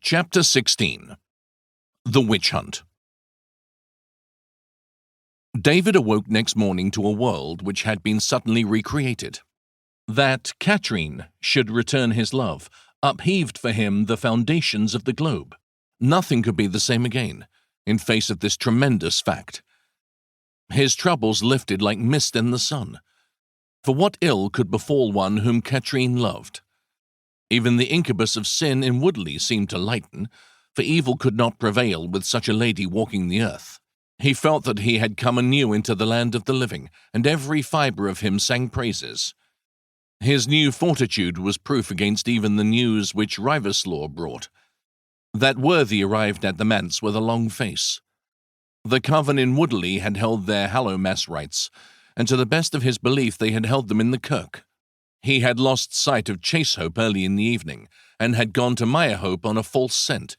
Chapter 16. The Witch Hunt. David awoke next morning to a world which had been suddenly recreated. That Katrine should return his love upheaved for him the foundations of the globe. Nothing could be the same again, in face of this tremendous fact. His troubles lifted like mist in the sun. For what ill could befall one whom Katrine loved? Even the incubus of sin in Woodley seemed to lighten, for evil could not prevail with such a lady walking the earth. He felt that he had come anew into the land of the living, and every fibre of him sang praises. His new fortitude was proof against even the news which Riverslaw brought. That worthy arrived at the manse with a long face. The coven in Woodley had held their Hallowmass rites, and to the best of his belief they had held them in the kirk. He had lost sight of Chasehope early in the evening, and had gone to Meyerhope on a false scent.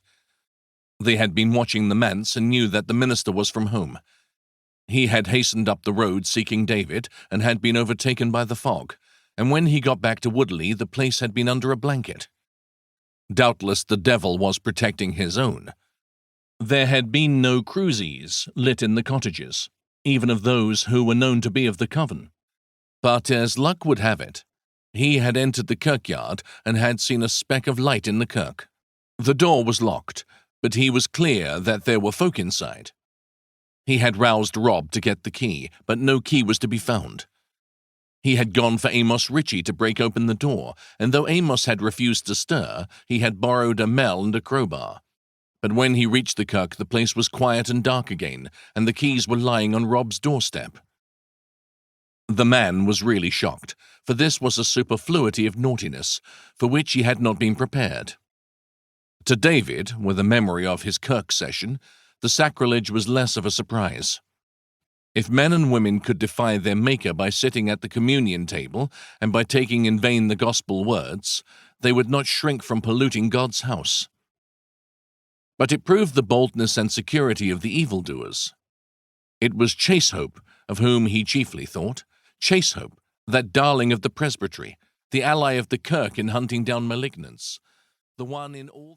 They had been watching the manse and knew that the minister was from home. He had hastened up the road seeking David, and had been overtaken by the fog, and when he got back to Woodley the place had been under a blanket. Doubtless the devil was protecting his own. There had been no cruises lit in the cottages, even of those who were known to be of the coven. But as luck would have it, he had entered the kirkyard and had seen a speck of light in the kirk. The door was locked, but he was clear that there were folk inside. He had roused Rob to get the key, but no key was to be found. He had gone for Amos Ritchie to break open the door, and though Amos had refused to stir, he had borrowed a mel and a crowbar. But when he reached the kirk, the place was quiet and dark again, and the keys were lying on Rob's doorstep. The man was really shocked, for this was a superfluity of naughtiness, for which he had not been prepared. To David, with a memory of his kirk session, the sacrilege was less of a surprise. If men and women could defy their Maker by sitting at the communion table and by taking in vain the gospel words, they would not shrink from polluting God's house. But it proved the boldness and security of the evildoers. It was Chasehope, of whom he chiefly thought, Chasehope, that darling of the presbytery, the ally of the kirk in hunting down malignants, the one in all